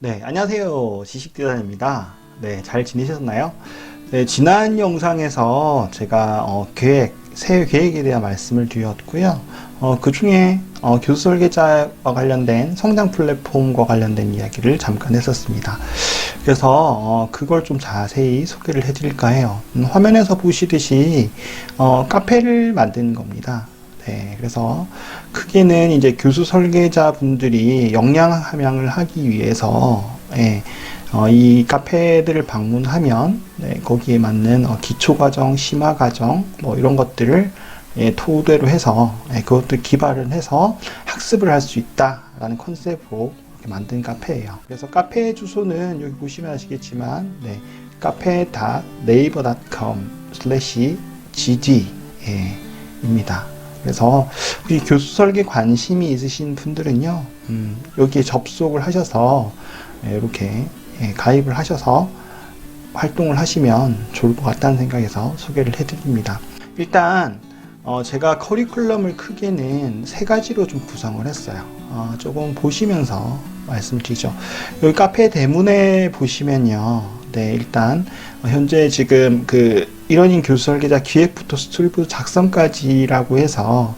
네, 안녕하세요. 지식디자인입니다. 네, 잘 지내셨나요? 네, 지난 영상에서 제가 새해 계획에 대한 말씀을 드렸고요. 그 중에 교수 설계자와 관련된 성장 플랫폼과 관련된 이야기를 잠깐 했었습니다. 그래서 그걸 좀 자세히 소개를 해드릴까 해요. 화면에서 보시듯이 카페를 만드는 겁니다. 네, 그래서 크게는 이제 교수 설계자 분들이 역량 함양을 하기 위해서 이 카페들을 방문하면 거기에 맞는 기초과정, 심화과정 뭐 이런 것들을 토대로 해서 그것들 기반을 해서 학습을 할 수 있다라는 컨셉으로 이렇게 만든 카페예요. 그래서 카페 주소는 여기 보시면 아시겠지만 cafe.naver.com/gd 입니다. 그래서 혹시 교수 설계 관심이 있으신 분들은요, 여기에 접속을 하셔서 이렇게 가입을 하셔서 활동을 하시면 좋을 것 같다는 생각에서 소개를 해드립니다. 일단 제가 커리큘럼을 크게는 세 가지로 좀 구성을 했어요. 조금 보시면서 말씀드리죠. 여기 카페 대문에 보시면요, 일단 현재 지금 이러닝 교수 설계자 기획부터 스토리보드 작성까지라고 해서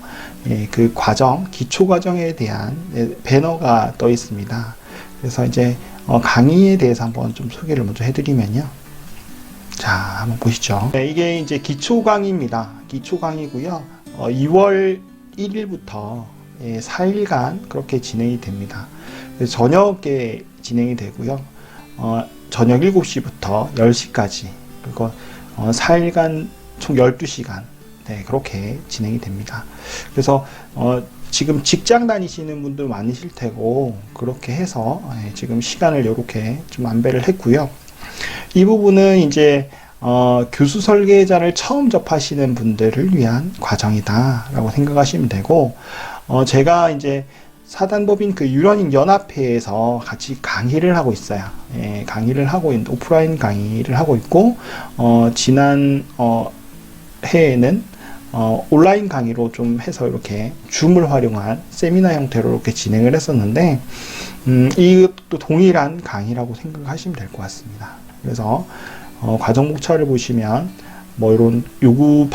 그 과정, 기초 과정에 대한 배너가 떠 있습니다. 그래서 이제 강의에 대해서 한번 좀 소개를 먼저 해드리면요. 자, 한번 보시죠. 이게 이제 기초 강의입니다. 기초 강의고요. 2월 1일부터 4일간 그렇게 진행이 됩니다. 저녁에 진행이 되고요. 저녁 7시부터 10시까지 그리고 4일간 총 12시간 그렇게 진행이 됩니다. 그래서 지금 직장 다니시는 분들 많으실 테고 그렇게 해서 지금 시간을 이렇게 좀 안배를 했고요. 이 부분은 이제 교수 설계자를 처음 접하시는 분들을 위한 과정이다 라고 생각하시면 되고, 제가 이제 사단법인 유러닝 연합회에서 같이 강의를 하고 있어요. 강의를 하고 있는 오프라인 강의를 하고 있고, 지난 해에는 온라인 강의로 좀 해서 이렇게 줌을 활용한 세미나 형태로 이렇게 진행을 했었는데, 이것도 동일한 강의라고 생각하시면 될 것 같습니다. 그래서 과정 목차를 보시면 뭐 이런 요구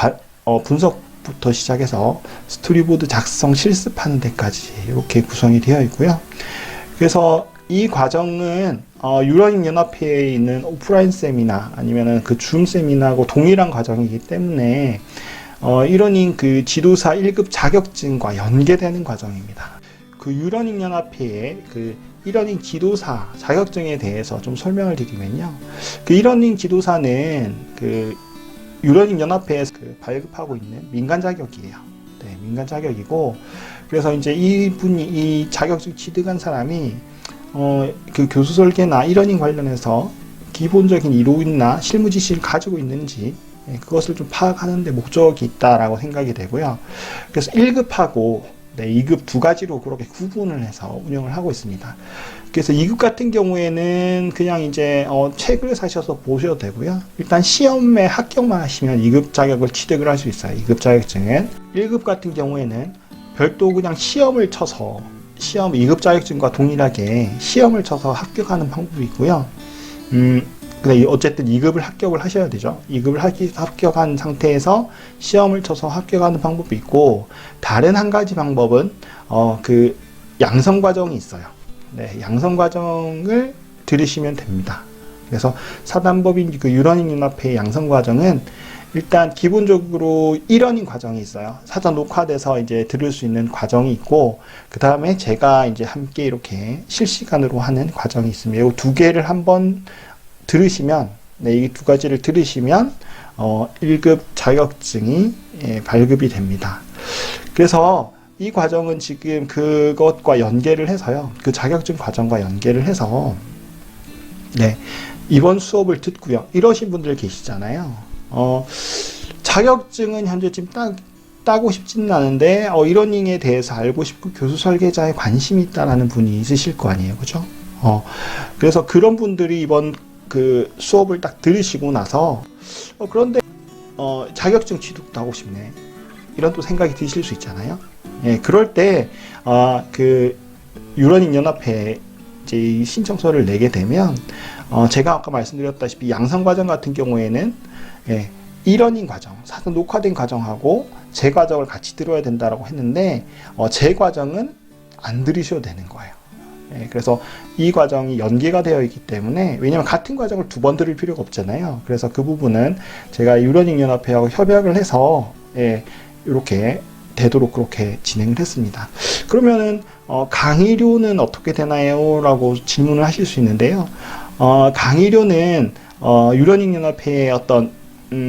분석부터 시작해서 스토리보드 작성 실습하는 데까지 이렇게 구성이 되어 있고요. 그래서 이 과정은 유러닝 연합회에 있는 오프라인 세미나 아니면은 줌 세미나하고 동일한 과정이기 때문에 이러닝 지도사 1급 자격증과 연계되는 과정입니다. 유러닝 연합회의 이러닝 지도사 자격증에 대해서 좀 설명을 드리면요. 이러닝 지도사는 유러닝 연합회에서 발급하고 있는 민간 자격이에요. 네, 민간 자격이고, 그래서 이제 이 자격증 취득한 사람이 교수 설계나 이러닝 관련해서 기본적인 이론이나 실무 지식을 가지고 있는지 그것을 좀 파악하는 데 목적이 있다라고 생각이 되고요. 그래서 1급하고 2급 두 가지로 그렇게 구분을 해서 운영을 하고 있습니다. 그래서 2급 같은 경우에는 그냥 이제 책을 사셔서 보셔도 되고요. 일단 시험에 합격만 하시면 2급 자격을 취득을 할 수 있어요. 2급 자격증은. 1급 같은 경우에는 별도 그냥 시험을 쳐서 2급 자격증과 동일하게 시험을 쳐서 합격하는 방법이 있고요. 근데 어쨌든 2급을 합격을 하셔야 되죠. 2급을 합격한 상태에서 시험을 쳐서 합격하는 방법이 있고, 다른 한 가지 방법은 양성 과정이 있어요. 네, 양성 과정을 들으시면 됩니다. 그래서 사단법인 유러닝 연합회의 양성 과정은 일단 기본적으로 이러닝 과정이 있어요. 사전 녹화돼서 이제 들을 수 있는 과정이 있고, 그 다음에 제가 이제 함께 이렇게 실시간으로 하는 과정이 있습니다. 이 두 개를 한번 들으시면, 이 두 가지를 들으시면 1급 자격증이 발급이 됩니다. 그래서 이 과정은 지금 그것과 연계를 해서요. 그 자격증 과정과 연계를 해서 이번 수업을 듣고요. 이러신 분들 계시잖아요. 자격증은 현재 지금 따고 싶지는 않은데 이러닝에 대해서 알고 싶고 교수 설계자에 관심이 있다라는 분이 있으실 거 아니에요. 그죠? 그래서 그런 분들이 이번 수업을 딱 들으시고 나서 그런데 자격증 취득도 하고 싶네, 이런 또 생각이 드실 수 있잖아요. 그럴 때 유러닝 연합회 이제 이 신청서를 내게 되면 제가 아까 말씀드렸다시피 양성 과정 같은 경우에는 이러닝 과정, 사전 녹화된 과정하고 제 과정을 같이 들어야 된다라고 했는데 제 과정은 안 들으셔도 되는 거예요. 그래서 이 과정이 연계가 되어 있기 때문에, 왜냐면 같은 과정을 두 번 들을 필요가 없잖아요. 그래서 그 부분은 제가 유러닝 연합회하고 협약을 해서 이렇게 되도록 그렇게 진행을 했습니다. 그러면은 강의료는 어떻게 되나요? 라고 질문을 하실 수 있는데요. 강의료는 유러닝 연합회의 어떤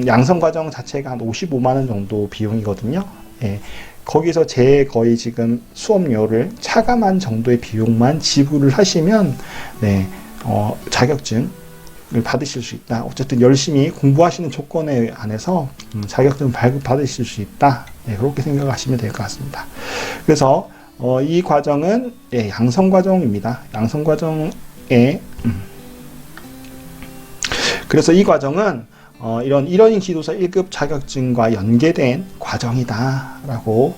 양성 과정 자체가 한 55만 원 정도 비용이거든요. 거기서 제 거의 지금 수업료를 차감한 정도의 비용만 지불을 하시면 자격증을 받으실 수 있다. 어쨌든 열심히 공부하시는 조건에 안에서 자격증을 발급받으실 수 있다. 그렇게 생각하시면 될 것 같습니다. 그래서 이 과정은 양성 과정입니다. 양성 과정에 그래서 이 과정은 이런 일원인 지도사 1급 자격증과 연계된 과정이다라고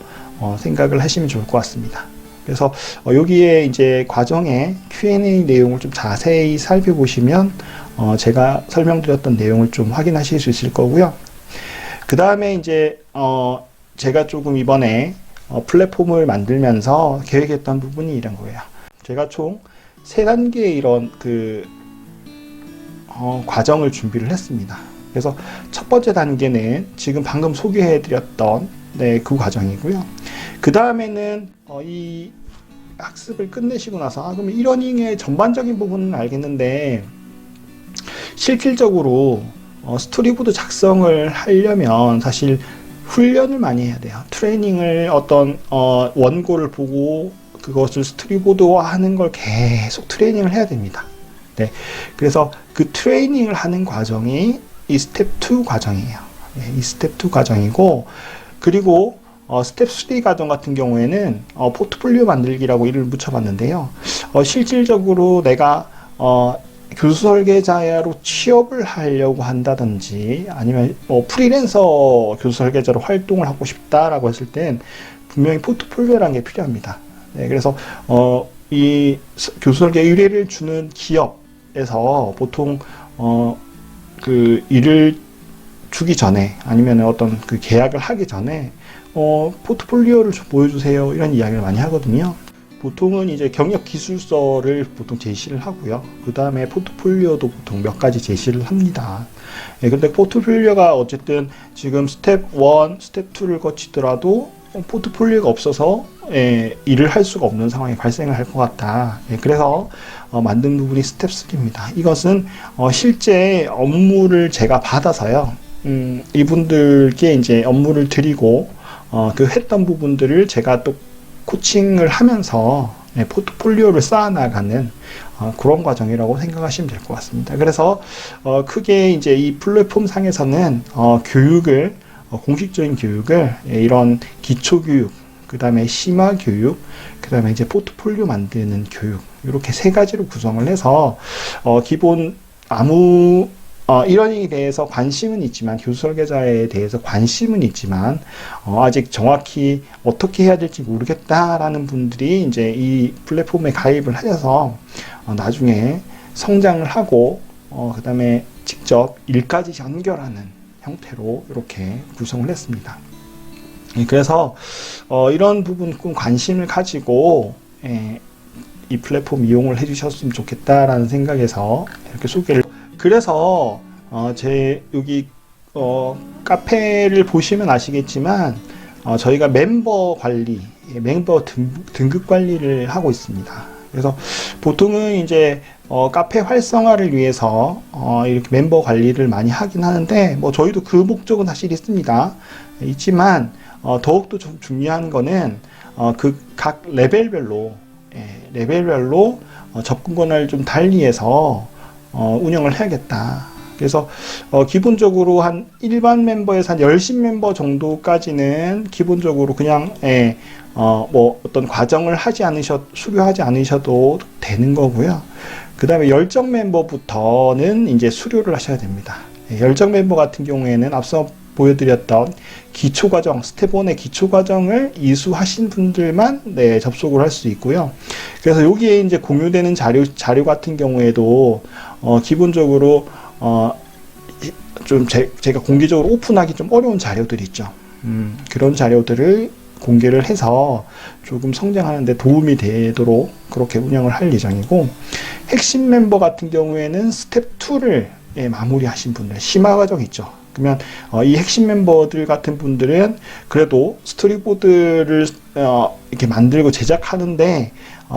생각을 하시면 좋을 것 같습니다. 그래서 여기에 이제 과정의 Q&A 내용을 좀 자세히 살펴보시면 제가 설명드렸던 내용을 좀 확인하실 수 있을 거고요. 그 다음에 이제 제가 조금 이번에 플랫폼을 만들면서 계획했던 부분이 이런 거예요. 제가 총 3단계의 이런 과정을 준비를 했습니다. 그래서 첫 번째 단계는 지금 방금 소개해드렸던 그 과정이고요. 그 다음에는 이 학습을 끝내시고 나서 그럼 이러닝의 전반적인 부분은 알겠는데 실질적으로 스토리보드 작성을 하려면 사실 훈련을 많이 해야 돼요. 트레이닝을 어떤 원고를 보고 그것을 스토리보드화하는 걸 계속 트레이닝을 해야 됩니다. 그래서 그 트레이닝을 하는 과정이 이 스텝 2 과정이에요. 이 스텝 2 과정이고, 그리고 스텝 3 과정 같은 경우에는 포트폴리오 만들기라고 이름을 붙여봤는데요. 실질적으로 내가 교수 설계자로 취업을 하려고 한다든지 아니면 프리랜서 교수 설계자로 활동을 하고 싶다라고 했을 땐 분명히 포트폴리오라는 게 필요합니다. 그래서 이 교수 설계 의뢰를 주는 기업에서 보통 그 일을 주기 전에 아니면 어떤 그 계약을 하기 전에 포트폴리오를 좀 보여주세요 이런 이야기를 많이 하거든요. 보통은 이제 경력 기술서를 보통 제시를 하고요. 그 다음에 포트폴리오도 보통 몇 가지 제시를 합니다. 근데 포트폴리오가 어쨌든 지금 스텝 1, 스텝 2를 거치더라도 포트폴리오가 없어서 일을 할 수가 없는 상황이 발생을 할 것 같다. 그래서 만든 부분이 스텝 3입니다. 이것은 실제 업무를 제가 받아서요. 이분들께 이제 업무를 드리고 그 했던 부분들을 제가 또 코칭을 하면서 포트폴리오를 쌓아나가는 그런 과정이라고 생각하시면 될 것 같습니다. 그래서 크게 이제 이 플랫폼 상에서는 교육을 공식적인 교육을 이런 기초 교육, 그 다음에 심화 교육, 그 다음에 이제 포트폴리오 만드는 교육 이렇게 3가지로 구성을 해서 기본 이러닝에 대해서 관심은 있지만 교수 설계자에 대해서 관심은 있지만 아직 정확히 어떻게 해야 될지 모르겠다라는 분들이 이제 이 플랫폼에 가입을 하셔서 나중에 성장을 하고 그 다음에 직접 일까지 연결하는 형태로 이렇게 구성을 했습니다. 그래서 이런 부분 좀 관심을 가지고 이 플랫폼 이용을 해주셨으면 좋겠다라는 생각에서 이렇게 소개를. 그래서 제 여기 카페를 보시면 아시겠지만 저희가 멤버 관리, 멤버 등급 관리를 하고 있습니다. 그래서 보통은 이제 카페 활성화를 위해서 이렇게 멤버 관리를 많이 하긴 하는데 저희도 그 목적은 사실 있습니다. 있지만 더욱더 좀 중요한 거는 그 각 레벨별로 접근 권한을 좀 달리해서 운영을 해야겠다. 그래서 기본적으로 한 일반 멤버에서 한 10명 멤버 정도까지는 기본적으로 그냥 어떤 과정을 수료하지 않으셔도 되는 거고요. 그 다음에 열정 멤버부터는 이제 수료를 하셔야 됩니다. 열정 멤버 같은 경우에는 앞서 보여드렸던 기초과정, 스텝 1의 기초과정을 이수하신 분들만 네, 접속을 할 수 있고요. 그래서 여기에 이제 공유되는 자료 같은 경우에도 기본적으로 좀 제가 공개적으로 오픈하기 좀 어려운 자료들 있죠. 그런 자료들을 공개를 해서 조금 성장하는 데 도움이 되도록 그렇게 운영을 할 예정이고, 핵심 멤버 같은 경우에는 스텝 2를 마무리하신 분들, 심화 과정 있죠. 그러면 이 핵심 멤버들 같은 분들은 그래도 스토리보드를 이렇게 만들고 제작하는데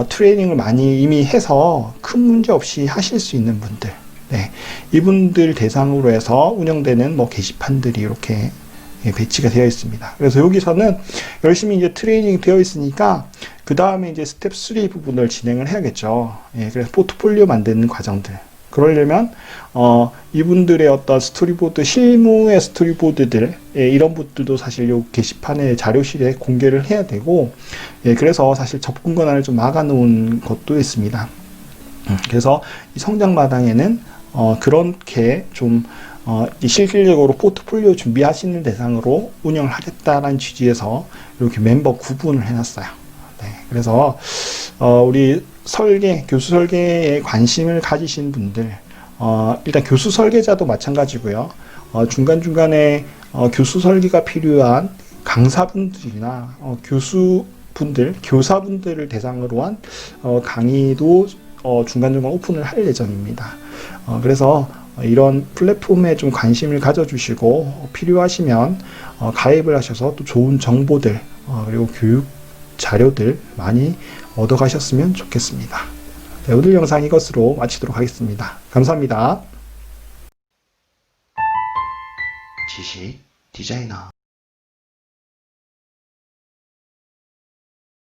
트레이닝을 많이 이미 해서 큰 문제 없이 하실 수 있는 분들, 네, 이분들 대상으로 해서 운영되는 뭐 게시판들이 이렇게 배치가 되어 있습니다. 그래서 여기서는 열심히 이제 트레이닝이 되어 있으니까 그 다음에 이제 스텝 3 부분을 진행을 해야겠죠. 그래서 포트폴리오 만드는 과정들. 그러려면 이분들의 어떤 스토리보드, 실무의 스토리보드들, 이런 것들도 사실 요 게시판에 자료실에 공개를 해야 되고, 그래서 사실 접근 권한을 좀 막아놓은 것도 있습니다. 그래서 이 성장 마당에는 그렇게 좀 실질적으로 포트폴리오 준비하시는 대상으로 운영을 하겠다라는 취지에서 이렇게 멤버 구분을 해놨어요. 네, 그래서 우리 교수 설계에 관심을 가지신 분들, 일단 교수 설계자도 마찬가지고요. 중간중간에 교수 설계가 필요한 강사분들이나 교수분들, 교사분들을 대상으로 한 강의도 중간중간 오픈을 할 예정입니다. 그래서 이런 플랫폼에 좀 관심을 가져주시고 필요하시면 가입을 하셔서 또 좋은 정보들 그리고 교육 자료들 많이 얻어가셨으면 좋겠습니다. 네, 오늘 영상 이것으로 마치도록 하겠습니다. 감사합니다. 지식 디자이너